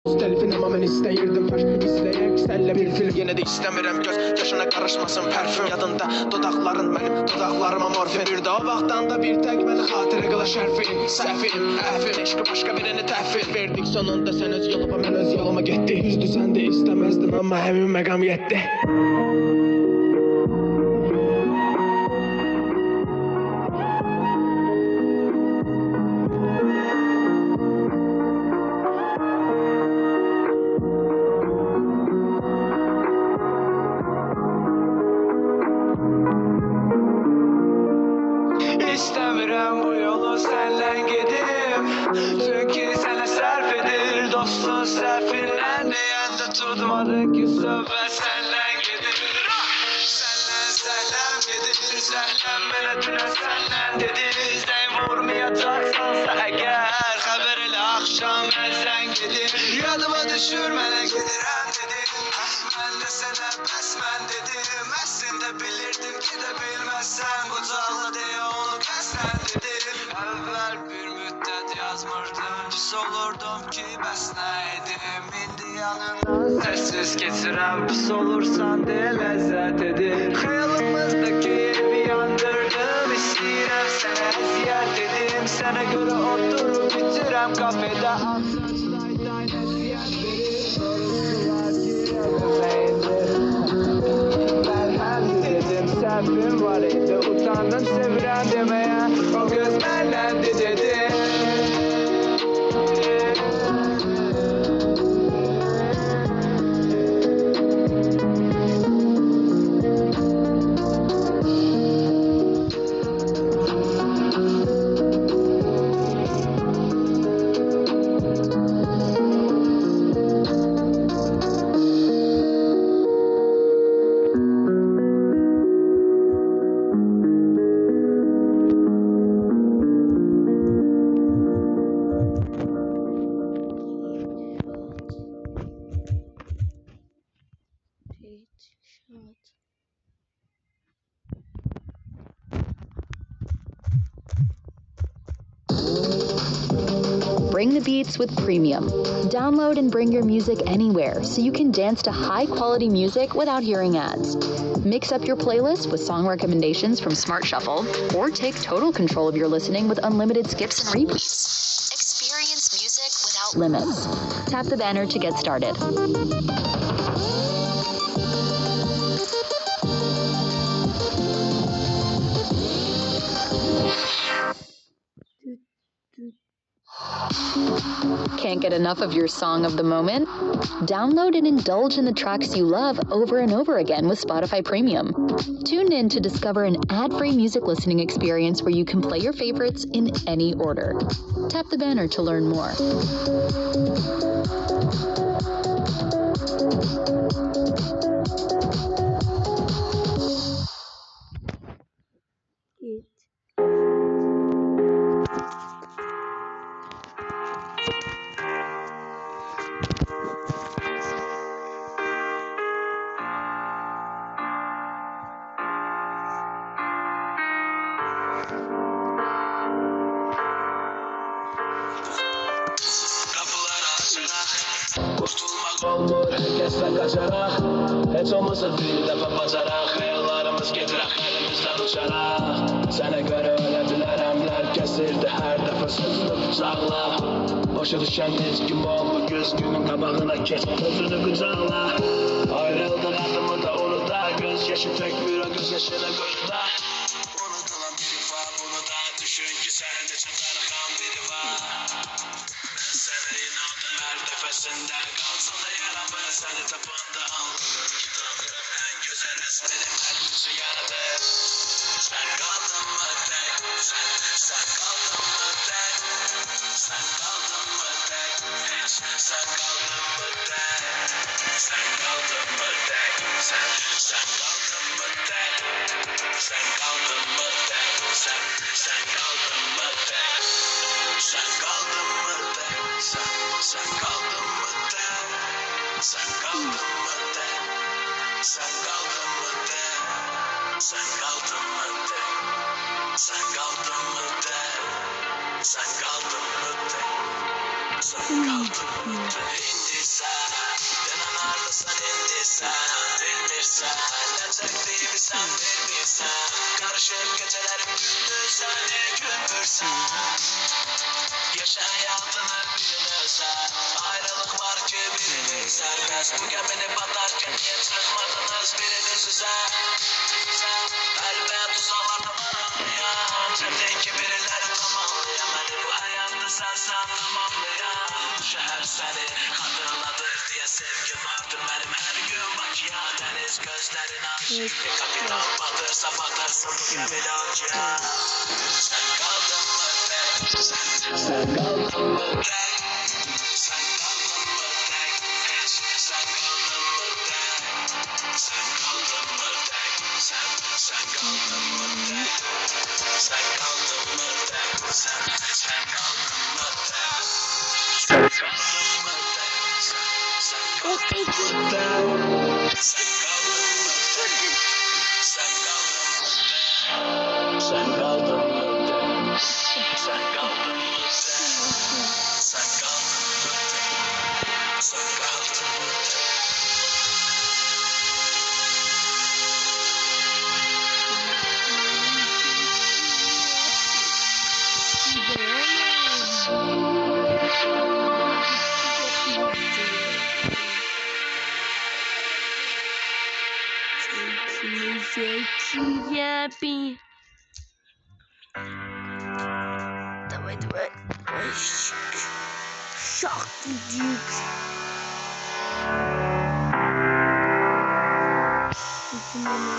Telifin ama mən istəyirdim fərqli izləyək sənlə bir film. Yenə də istəmirəm göz yaşına qarışmasın parfüm. Yadında dodaqların mənim dodaqlarıma morfin. Bir də o vaxtdan da bir tək məni xatirə qıla şərfin. Səhvin, əfin, eşqi başqa birini təhvil verdik. Sonunda sən öz yoluma, mən öz yoluma getdi. Düzdür sən də istəməzdin amma həmin məqam yetdi. İstəmirəm bu yolu sənlə gedim. Çünki sənə sərf edir dostun sərfindən. Deyəndə tutmadı ki söhbət sənlə gedir. Səhləm gedir, səhləm mənə dünə səndən dedi. Zəng vurmayacaqsansa əgər xəbər elə axşam mən zəng gedir. Yadıma düşür mənə gedirəm dedim. Mən də sənə bəs mən dedim. Əslində bilirdim ki də bilməzsən. Qucaqla deyə onu qəsdən dedim. Əvvəl bir müddət yazmırdım. Pis olurdum ki bəs nə edim. İndi yanından sessiz keçirəm. Pis olursan deyə ləzzət edir. Xəyalımızdakı evi yandırdım. İstəyirəm sənə əziyyət edim. Sənə görə oturub bitirəm kafedə. Saçday day nəsiyyət verir. Soruşdular ki ben hem dedim səhvim var idi. Utandım sevirəm deməyə. O göz mənləndi dedi. Bring the beats with Premium. Download and bring your music anywhere so you can dance to high-quality music without hearing ads. Mix up your playlist with song recommendations from Smart Shuffle, or take total control of your listening with unlimited skips and repeats. Experience music without limits. Tap the banner to get started. Can't get enough of your song of the moment? Download and indulge in the tracks you love over and over again with Spotify Premium. Tune in to discover an ad-free music listening experience where you can play your favorites in any order. Tap the banner to learn more. Kurtulmak olur herkesten kaçarak. Hiç olmasa bir defa bacarak. Hayallarımız getirək elimizden uçarak. Sənə görə ölə bilərəm. Kəsirdi hər dəfə sözünü bıçaqla. Başa düşən heç kim ol. Bu göz günün qabağına keç. Özünü qucaqla. Ayrıldıq adımı da unuda. Göz yaşı tökmür o göz yaşına qoyuda. Unutulan biri var bunu da. Düşün ki sənin üçün darıxan biri var. Ben sənə inandım hər dəfəsində. Qalsa da yaram ben səni tapanda. Kitabım en güzel resmedim her yüzü yaradı. Sen kaldın mı tek? Sen kaldın mı tek? Sen kaldın mı tek? Hiç sen kaldın mı tek? Sen kaldın mı tek? Sen kaldın mı tek? Sen kaldın mı tek? Sen kaldın mı tek? Sen kaldın mı tek? Sen kaldın mı tek? Sen kaldın mı tek? Sen kaldın mı tek? Sen kaldın mı tek? Sen kaldın mı tek? Sen kaldın mı tek? Sen kaldın mı tek? bilirsən. Yaşa həyatını bilirsən. Ayrılıq var ki birinin sərbəst. Bu gəmini batarkən niyə çıxmadınız birinin sizə? Əlbət uzaqlarda var anlayan. Çətin ki biriləri tamamlayan. Məni bu həyatda sənsən tamamlayan. Şəhər səni xatırladır deyə sevgi vardır mənim hər gün. Bakıya dəniz gözlərin aşıq. Bir kapitan batırsa batırsın bu gəmini okyan. Sən qaldın mı tek? Sən qaldın mı tek? Sən qaldın mı tek? Sən qaldın mı tek? Sən qaldın mı tek? Sən qaldın mı tek? Sən qaldın mı tek? Sən qaldın mı tek? Sən qaldın mı tek? Sən qaldın mı tek? Sən qaldın mı tek? Sən qaldın mı tek? Sən qaldın mı tek? Sən qaldın mı tek? Sən qaldın mı tek? Sən qaldın mı tek? Япи. Давай. Шах düdük.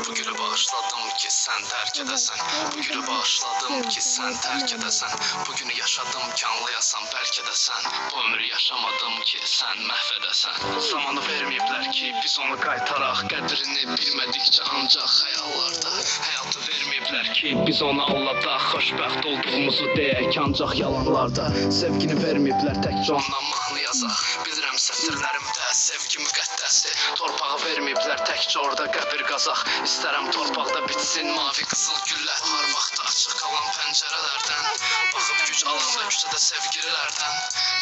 Bugünü bağışladım ki sen terk edesen. Bugünü bağışladım ki sen terk edesen. Bugünü yaşadım ki anlayasan belki de sen. Bu ömrü yaşamadım ki sen mahvedesen. Zamanı vermeyipler ki biz onu qaytaraq. Qədrini bilmədikcə ancaq xəyallarda. Həyatı vermeyiplər ki biz onu alladaq. Xoşbəxt olduğumuzu deyək ancaq yalanlarda. Sevgini vermeyiplər təkcə ondan mahnı yazaq. Bilirəm sətirlərimdə sevgi müqəddəsdir. Torpağı vermeyiplər təkcə orada qəbir qazaq. İstərəm torpaqda bitsin mavi qızıl güllər. Bahar vaxtı açıq qalan pəncərələrdən. Baxıb güc alanda küçədə sevgililərdən.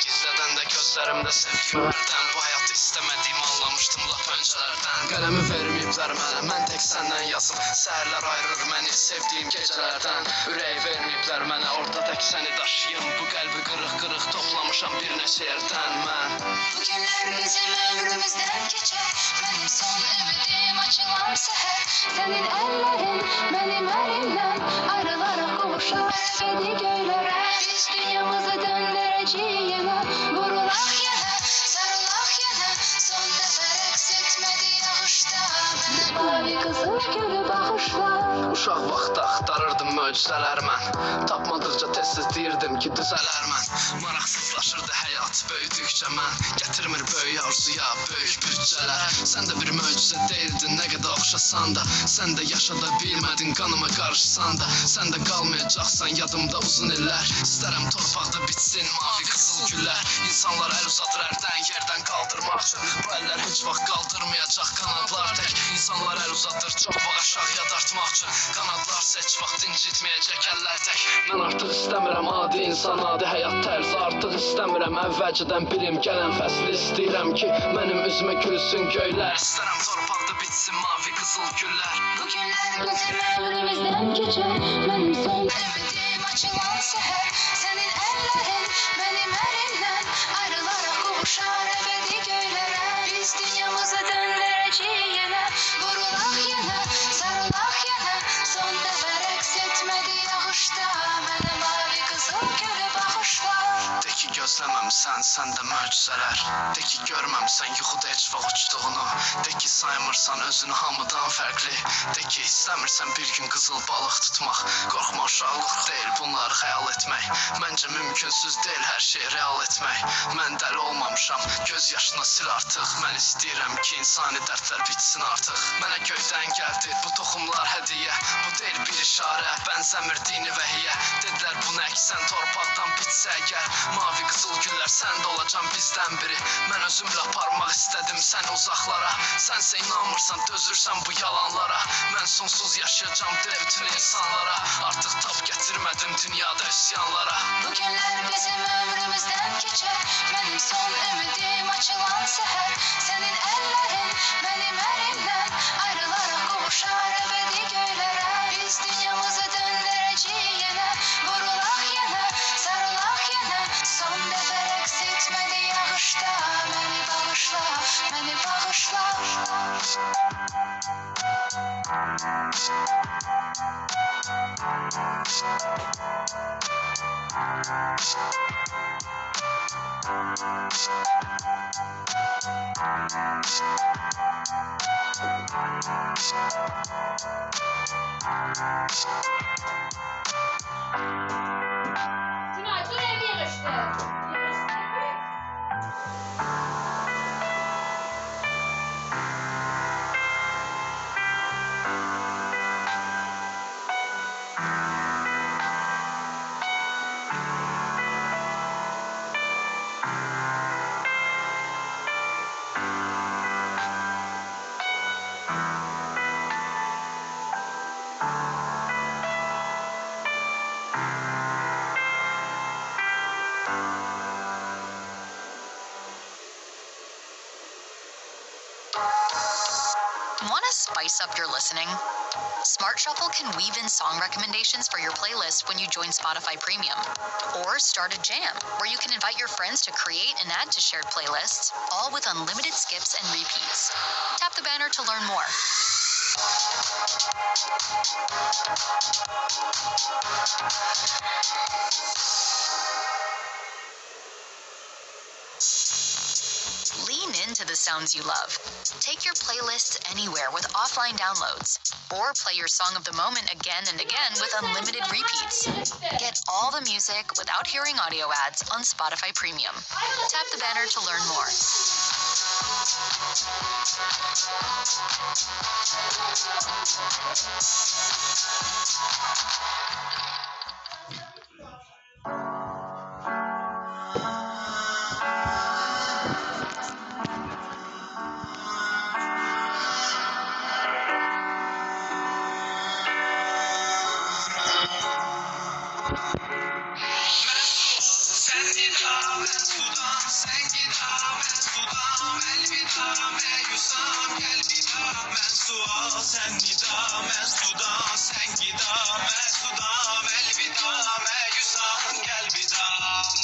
Gizlədən də gözlərimdə sevgilərdən. Bu həyatı istəmədiyimi anlamışdım lap öncələrdən. Qələmi verməyiblər mənə, mən tək səndən yazım. Səhərlər ayırır məni sevdiyim gecələrdən. Ürəyi verməyiblər mənə, orada tək səni daşıyım. Bu qəlbi qırıq-qırıq toplamışam bir neçə yerdən mən. Bu günlər bizim ömrümüzdən keçər. Mənim son ümidim açılan səhər. Sənin əllərin mənim əlimdən ayrılaraq qovuşar əbədi göylərə. Biz dünyamızı döndürəcəyik yenə. Vurulaq yenə, sarılaq yenə. Son dəfə rəqs etmədi yağışda. Mənə mavi qızıl gülü bağışla. Uşaq vaxtı axtarırdım möcüzələr mən. Tapmadıqca tez-tez deyirdim ki düzələr mən. Maraqsızlaşırdı həyat böyüdükcə mən. Gətirmir böyük arzuya böyük bütcələr. Sən də bir möcüzə deyildin nə qədər oxşasan da. Sən də yaşada bilmədin qanıma qarışsan da. Sən də qalmayacaqsan yadımda uzun illər. İstərəm torpaqda bitsin mavi qızıl güllər. İnsanlar əl uzadır ərdən yerdən qaldırmaq üçün. Bu əllər heç vaxt qaldırmayacaq qanadlar tək. İnsanlar əl uzadır çox vaxt aşağıya dartmaq üçün. Qanadlar heç vaxt incitməyəcək əllər tək. Mən artıq istəmirəm adi insan, adi həyat tərzi. Artıq istəmirəm əvvəlcədən bilim gələn fəsli. İstəyirəm ki mənim üzümə gülsün göylər. İstərəm torpaqda bitsin mavi qızıl güllər. Bu günlər bizim ömrümüzdən keçər. Mənim son ümidim açılan səhər. Sənin əllərin mənim əlimdən ayrılaraq qovuşar əbədi göylərə. Biz dünyamızı döndürəcəyik yenə. Vurulaq yenə, sarılaq yenə. Son dəfə rəqs etmədi yağışda. Mənə mavi qızıl gülü bağışla. De ki gözləməmsən səndə möcüzələr. De ki görməmsən yuxuda heç vaxt uçduğunu. De ki saymırsan özünü hamıdan fərqli. De ki istəmirsən bir gün qızıl balıq tutmaq. Qorxma uşaqlıq deyil bunları xəyal etmək. Məncə mümkünsüz deyil hər şey real etmək. Mən dəli olmamışam, göz yaşına sil artıq. Mən istəyirəm ki insani dərdlər bitsin artıq. Mənə göydən gəldi bu toxumlar hədiyyə. Bu deyil bir işarə, bənzəmir dini vəhiyyə. Dedilər bunu əksən torpaqdan bitsə əgər. Mavi qızıl güllər səndə olacam bizdən biri. Mən özümlə aparmaq istədim səni uzaqlara. Sənsə inanmırsan, dözürsən bu yalanlara. Mən sonsuz yaşayacam de bütün insanlara. Artıq tab gətirmədim dünyada üsyanlara. Bu günlər bizim ömrümüzdən keçər. Mənim son ümidim açılan səhər. Sənin əllərin mənim əlimdən ayrılaraq qovuşar əbədi göylərə. Biz dünyamızı döndürəcəyik yenə. Vurulaq yenə. Günay dur evi yığışdır. Want to spice up your listening? Smart Shuffle can weave in song recommendations for your playlist when you join Spotify Premium. Or start a jam, where you can invite your friends to create and add to shared playlists, all with unlimited skips and repeats. Tap the banner to learn more. Lean into the sounds you love. Take your playlists anywhere with offline downloads. Or play your song of the moment again and again with unlimited repeats. Get all the music without hearing audio ads on Spotify Premium. Tap the banner to learn more.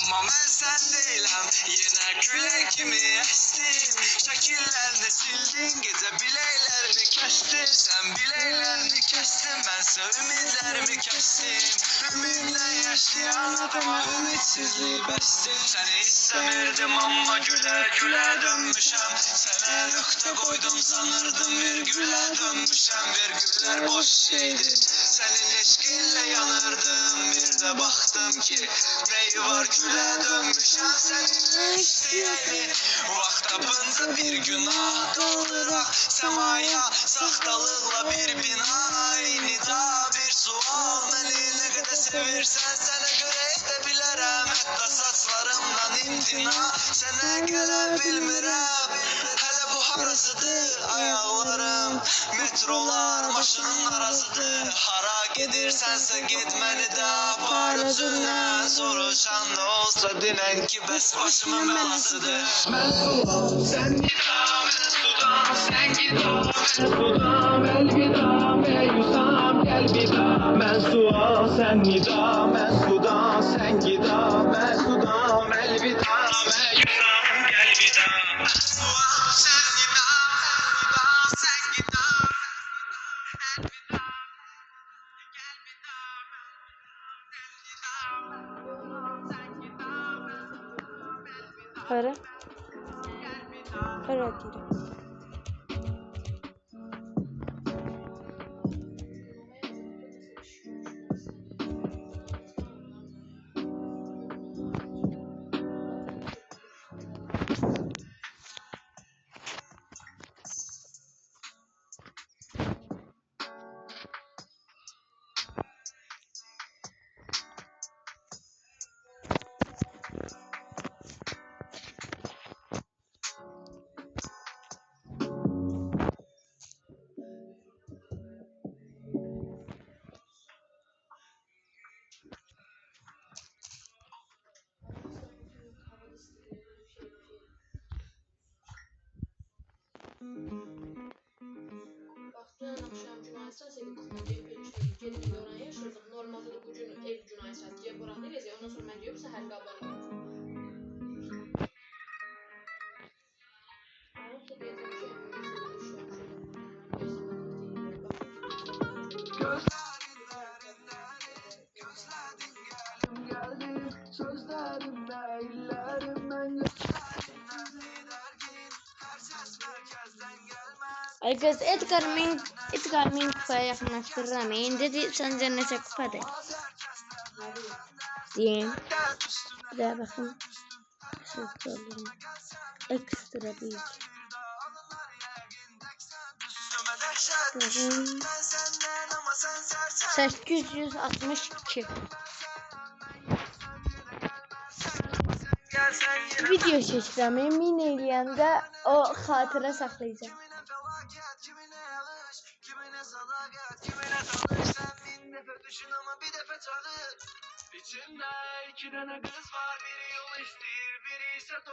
Amma mən sən deyiləm, yenə külək kimi əsdin. Şəkillərini sildin, gecə biləklərini kəsdin. Sən biləklərini kəsdin, mənsə ümidlərimi kəsdim. Ümidlə yaşayan adama ümidsizlik bəsdim. Səni istəmirdim, amma gülə gülə dönmüşəm. Sənə nöqtə qoydum, sanırdım virgülə dönmüşəm. Virgüllər boş şeydi, sənin eşqinlə yanırdım. Bir də baxdım ki, neyi var gülə dönmüşəm səninlə istəyəni. Vaxt tapınca bir günah qaldıraq səmaya, saxtalıqla bir bina, eynidə bir sual. Məni nə qədər sevirsən, sənə görə edə bilərəm. Hətta saçlarımdan imtina, sənə gələ bilmirəm. Hələ bu harasıdır ayaqlarım, metrolar maşının arasıdır. Hara gedirsənsə get, məni də apar özündən. Soruşan da olsa dinən ki, bəs başımın bəlasıdır. Mən sual, sən nida, mən sudan, sən gida, mən sudan, əlvida, məyusam, gəl vida. Mən sual, sən nida, mən sudan, sən gida, mən sudan, əlvida, məyusam, gəl vida. Mən sual, sən nida, sən gida, əlvida, gəl vida. Para. Para tira. Dün akşam Günay Sasiydi, getdik oraya yaşırdıq. Normalde de bugün ev Günay Sasiyə buraxdıq. Ondan sonra mən deyim, səhər qabları getir. Ayaq da deyəcəm ki, evimizdə düşüyorum şurada. Arkadaş Edgar Min kupaya yakınlaştırıram. İndi sence neçə kupadır? Diyeyim. Bir daha bakın. Ekstra büyük. 862. Video çəkirəm. Emin eləyəndə o xatirə saxlayacağam. İçimde iki tane kız var, biri yol ister, biri ise